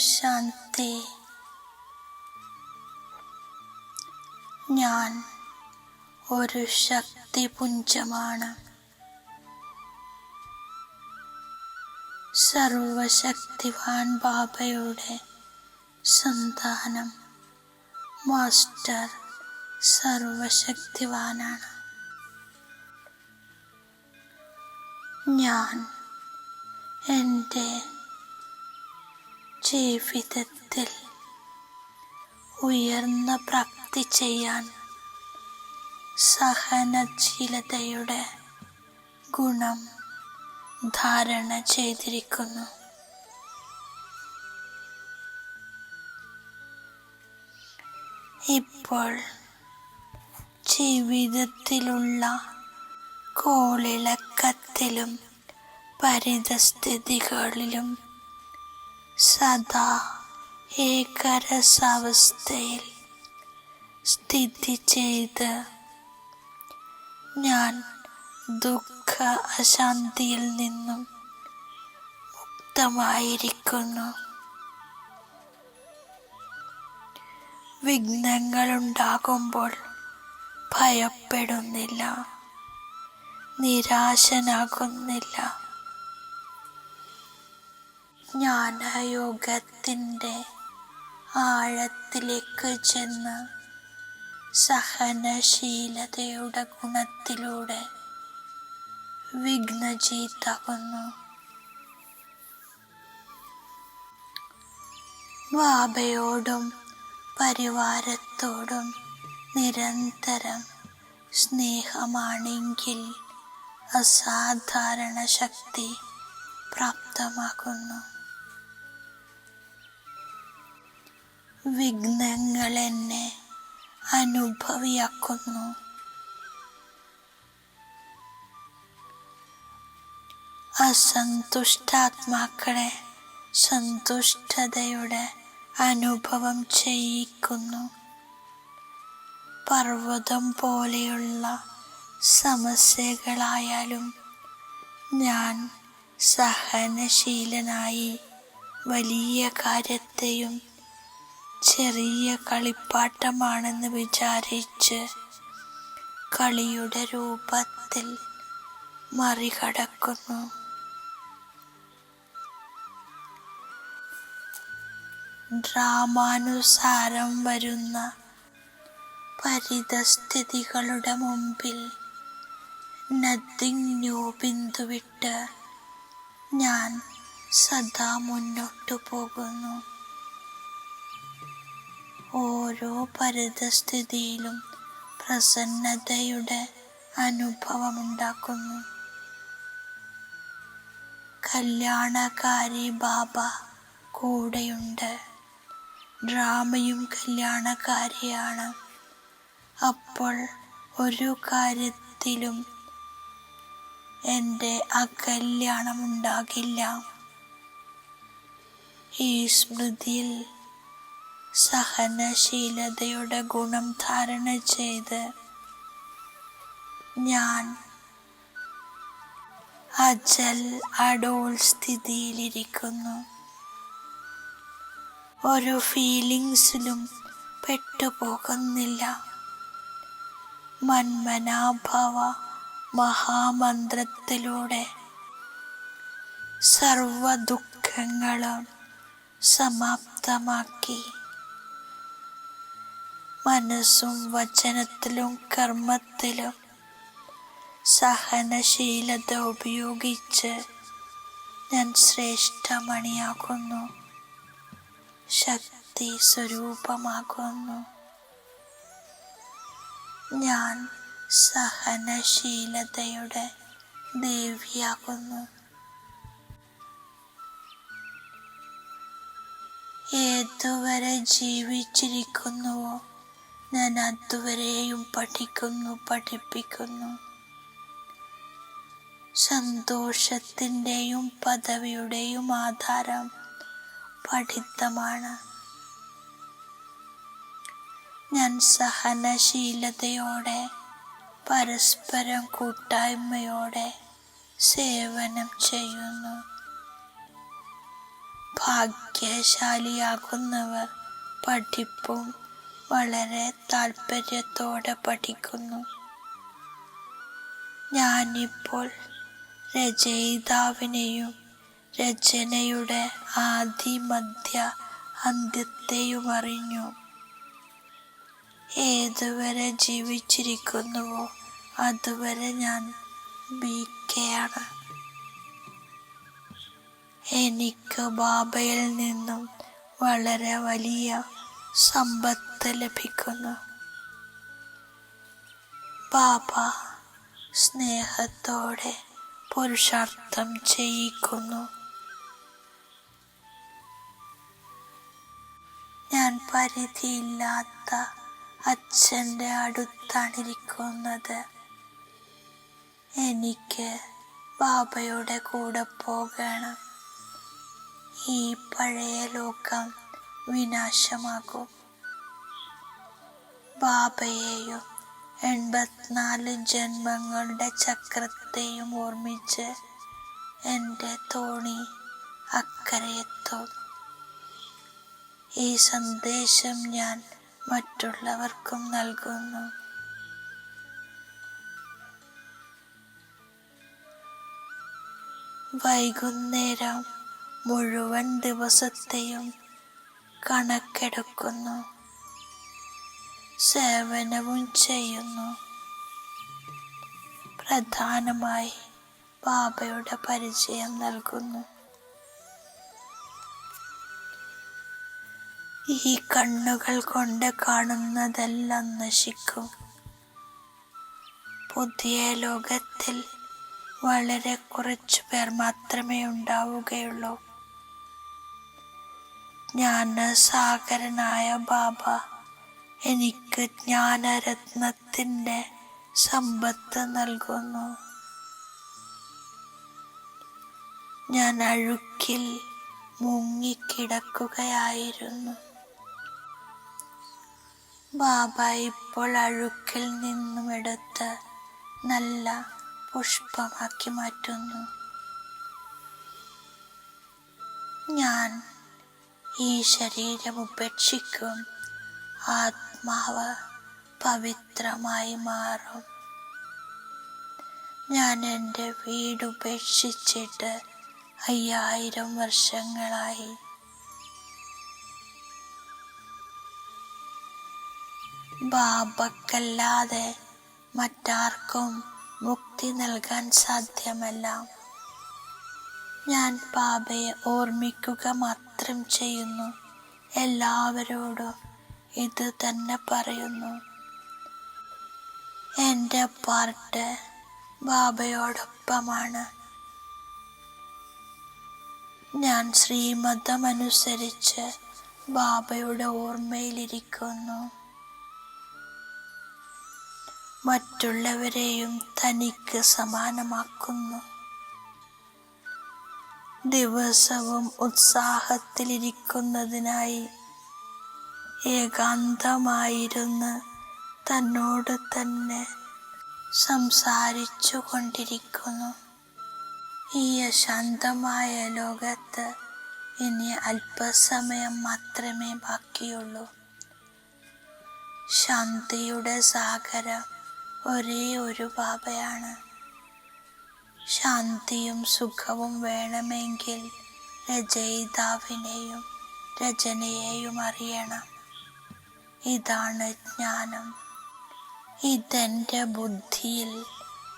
ശാന്തി. ഞാൻ ഒരു ശക്തിപുഞ്ചമാണ്. സർവശക്തിവാൻ ബാബയുടെ സന്താനം. മാസ്റ്റർ സർവശക്തിവാനാണ്. ഞാൻ എൻ്റെ ജീവിതത്തിൽ ഉയർന്ന പ്രാപ്തി ചെയ്യാൻ സഹനശീലതയുടെ ഗുണം ധാരണ ചെയ്തിരിക്കുന്നു. ഇപ്പോൾ ജീവിതത്തിലുള്ള കോളിളക്കത്തിലും പരിതസ്ഥിതികളിലും സദാ ഏകരസാവസ്ഥയിൽ സ്ഥിതി ചെയ്ത് ഞാൻ ദുഃഖ അശാന്തിയിൽ നിന്നും മുക്തമായിരിക്കുന്നു. വിഘ്നങ്ങളുണ്ടാകുമ്പോൾ ഭയപ്പെടുന്നില്ല, നിരാശനാകുന്നില്ല. ജ്ഞാനയോഗത്തിൻ്റെ ആഴത്തിലേക്ക് ചെന്ന് സഹനശീലതയുടെ ഗുണത്തിലൂടെ വിഘ്നജീതാകുന്നു. ബാബയോടും പരിവാരത്തോടും നിരന്തരം സ്നേഹമാണെങ്കിൽ അസാധാരണ ശക്തി പ്രാപ്തമാകുന്നു. വിഘ്നങ്ങൾ എന്നെ അനുഭവിയാക്കുന്നു. അസന്തുഷ്ടാത്മാക്കളെ സന്തുഷ്ടതയുടെ അനുഭവം ചെയ്യിക്കുന്നു. പർവ്വതം പോലെയുള്ള സമസ്യകളായാലും ഞാൻ സഹനശീലനായി വലിയ കാര്യത്തെയും ചെറിയ കളിപ്പാട്ടമാണെന്ന് വിചാരിച്ച് കളിയുടെ രൂപത്തിൽ മറികടക്കുന്നു. ഡ്രാമാനുസാരം വരുന്ന പരിതസ്ഥിതികളുടെ മുമ്പിൽ നത്തിങ് ന്യൂ ബിന്ദുവിട്ട് ഞാൻ സദാ മുന്നോട്ടു പോകുന്നു. ഓരോ പരിതസ്ഥിതിയിലും പ്രസന്നതയുടെ അനുഭവമുണ്ടാക്കുന്നു. കല്യാണകാരി ബാബ കൂടെയുണ്ട്. ഡ്രാമയും കല്യാണകാരിയാണ്. അപ്പോൾ ഒരു കാര്യത്തിലും എൻ്റെ അകല്യാണമുണ്ടാകില്ല. ഈ സ്മൃതിയിൽ സഹനശീലതയുടെ ഗുണം ധാരണ ചെയ്ത് ഞാൻ അജൽ അഡോൾ സ്ഥിതിയിലിരിക്കുന്നു. ഒരു ഫീലിങ്സിലും പെട്ടുപോകുന്നില്ല. മന്മനാഭവ മഹാമന്ത്രത്തിലൂടെ സർവ ദുഃഖങ്ങളും സമാപ്തമാക്കി മനസ്സും വചനത്തിലും കർമ്മത്തിലും സഹനശീലത ഉപയോഗിച്ച് ഞാൻ ശ്രേഷ്ഠമണിയാകുന്നു, ശക്തി സ്വരൂപമാകുന്നു. ഞാൻ സഹനശീലതയുടെ ദേവിയാകുന്നു. ഏതുവരെ ജീവിച്ചിരിക്കുന്നുവോ ഞാൻ അതുവരെയും പഠിക്കുന്നു, പഠിപ്പിക്കുന്നു. സന്തോഷത്തിൻ്റെയും പദവിയുടെയും ആധാരം പഠിത്തമാണ്. ഞാൻ സഹനശീലതയോടെ പരസ്പരം കൂട്ടായ്മയോടെ സേവനം ചെയ്യുന്നു. ഭാഗ്യശാലിയാകുന്നവർ പഠിപ്പും വളരെ താല്പര്യത്തോടെ പഠിക്കുന്നു. ഞാനിപ്പോൾ രചയിതാവിനെയും രചനയുടെ ആദി മധ്യ അന്ത്യത്തെയും അറിഞ്ഞു. ഏതുവരെ ജീവിച്ചിരിക്കുന്നുവോ അതുവരെ ഞാൻ BK-യാണ്. എനിക്ക് ബാബയിൽ നിന്നും വളരെ വലിയ സമ്പത്ത് ലഭിക്കുന്നു. ബാബ സ്നേഹത്തോടെ പുരുഷാർത്ഥം ചെയ്യിക്കുന്നു. ഞാൻ പരിധിയില്ലാത്ത അച്ഛൻ്റെ അടുത്താണിരിക്കുന്നത്. എനിക്ക് ബാബയുടെ കൂടെ പോകണം. ഈ പഴയ ലോകം വിനാശമാകും. ബാബയെയും 84 ജന്മങ്ങളുടെ ചക്രത്തെയും ഓർമ്മിച്ച് എൻ്റെ തോണി അക്കരയെത്തും. ഈ സന്ദേശം ഞാൻ മറ്റുള്ളവർക്കും നൽകുന്നു. വൈകുന്നേരം മുഴുവൻ ദിവസത്തെയും കണക്കെടുക്കുന്നു. സേവനവും ചെയ്യുന്നു. പ്രധാനമായി ബാബയുടെ പരിചയം നൽകുന്നു. ഈ കണ്ണുകൾ കൊണ്ട് കാണുന്നതെല്ലാം നശിക്കും. പുതിയ ലോകത്തിൽ വളരെ കുറച്ചു പേർ മാത്രമേ ഉണ്ടാവുകയുള്ളൂ. ജ്ഞാനസാഗരനായ ബാബ എനിക്ക് ജ്ഞാനരത്നത്തിൻ്റെ സമ്പത്ത് നൽകുന്നു. ഞാൻ അഴുക്കിൽ മുങ്ങിക്കിടക്കുകയായിരുന്നു. ബാബ ഇപ്പോൾ അഴുക്കിൽ നിന്നും എടുത്ത് നല്ല പുഷ്പമാക്കി മാറ്റുന്നു. ഞാൻ ഈ ശരീരം ഉപേക്ഷിക്കും. ആത്മാവ് പവിത്രമായി മാറും. ഞാൻ എൻ്റെ വീട് ഉപേക്ഷിച്ചിട്ട് 5000 വർഷങ്ങളായി. ബാബക്കല്ലാതെ മറ്റാർക്കും മുക്തി നൽകാൻ സാധ്യമല്ല. ഞാൻ ബാബയെ ഓർമ്മിക്കുക മാത്രം ചെയ്യുന്നു. എല്ലാവരോടും ഇത് തന്നെ പറയുന്നു. എൻ്റെ പാർട്ട് ബാബയോടൊപ്പമാണ്. ഞാൻ ശ്രീമതമനുസരിച്ച് ബാബയുടെ ഓർമ്മയിലിരിക്കുന്നു. മറ്റുള്ളവരെയും തനിക്ക് സമാനമാക്കുന്നു. ദിവസവും ഉത്സാഹത്തിലിരിക്കുന്നതിനായി ഏകാന്തമായിരുന്ന് തന്നോട് തന്നെ സംസാരിച്ചു കൊണ്ടിരിക്കുന്നു. ഈ അശാന്തമായ ലോകത്ത് ഇനി അല്പസമയം മാത്രമേ ബാക്കിയുള്ളൂ. ശാന്തിയുടെ സാഗരം ഒരേ ഒരു ബാബയാണ്. ശാന്തിയും സുഖവും വേണമെങ്കിൽ രചയിതാവിനെയും രചനയെയും അറിയണം. ഇതാണ് ജ്ഞാനം. ഇതെൻ്റെ ബുദ്ധിയിൽ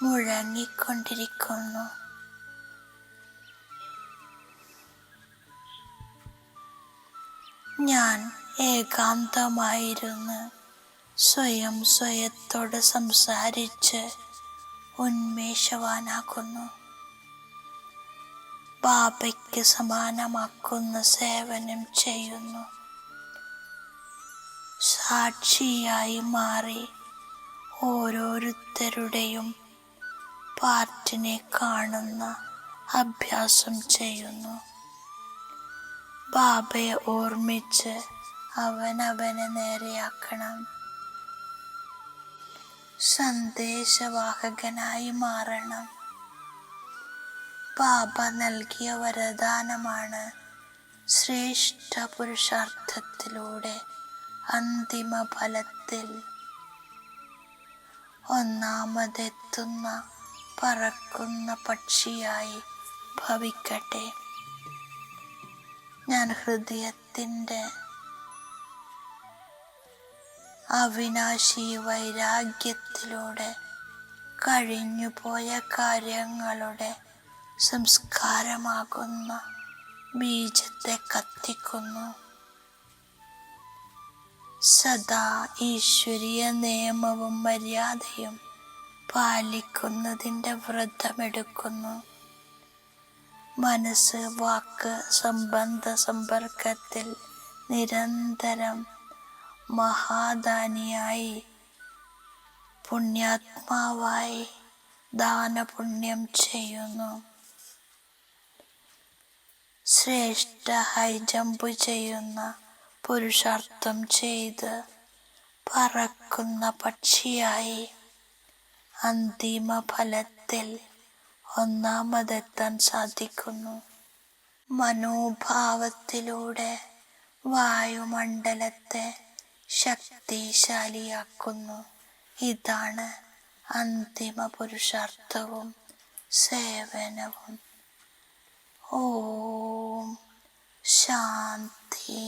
മുഴങ്ങിക്കൊണ്ടിരിക്കുന്നു. ഞാൻ ഏകാന്തമായിരുന്ന് സ്വയത്തോട് സംസാരിച്ച് ഉന്മേഷവാനാക്കുന്നു. ബാബയ്ക്ക് സമാനമാക്കുന്ന സേവനം ചെയ്യുന്നു. സാക്ഷിയായി മാറി ഓരോരുത്തരുടെയും പാർട്ടിനെ കാണുന്ന അഭ്യാസം ചെയ്യുന്നു. ബാബയെ ഓർമ്മിച്ച് അവനവനെ നേരെയാക്കണം. സന്ദേശവാഹകനായി മാറണം. ബാബ നൽകിയ വരദാനമാണ് ശ്രേഷ്ഠ പുരുഷാർത്ഥത്തിലൂടെ അന്തിമ ഫലത്തിൽ ഒന്നാമതെത്തുന്ന പറക്കുന്ന പക്ഷിയായി ഭവിക്കട്ടെ. ഞാൻ ഹൃദയത്തിൻ്റെ അവിനാശി വൈരാഗ്യത്തിലൂടെ കഴിഞ്ഞുപോയ കാര്യങ്ങളുടെ സംസ്കാരമാകുന്ന ബീജത്തെ കത്തിക്കുന്നു. സദാ ഈശ്വരീയ നിയമവും മര്യാദയും പാലിക്കുന്നതിൻ്റെ വ്രതമെടുക്കുന്നു. മനസ്സ് വാക്ക് സംബന്ധ സമ്പർക്കത്തിൽ നിരന്തരം മഹാദാനിയായി പുണ്യാത്മാവായി ദാനപുണ്യം ചെയ്യുന്നു. ശ്രേഷ്ഠ ഹൈജമ്പ് ചെയ്യുന്ന പുരുഷാർത്ഥം ചെയ്ത് പറക്കുന്ന പക്ഷിയായി അന്തിമ ഫലത്തിൽ ഒന്നാമതെത്താൻ സാധിക്കുന്നു. മനോഭാവത്തിലൂടെ വായുമണ്ഡലത്തെ ശക്തിശാലിയാക്കുന്നു. ഇതാണ് അന്തിമ പുരുഷാർത്ഥവും സേവനവും. ഓം ശാന്തി.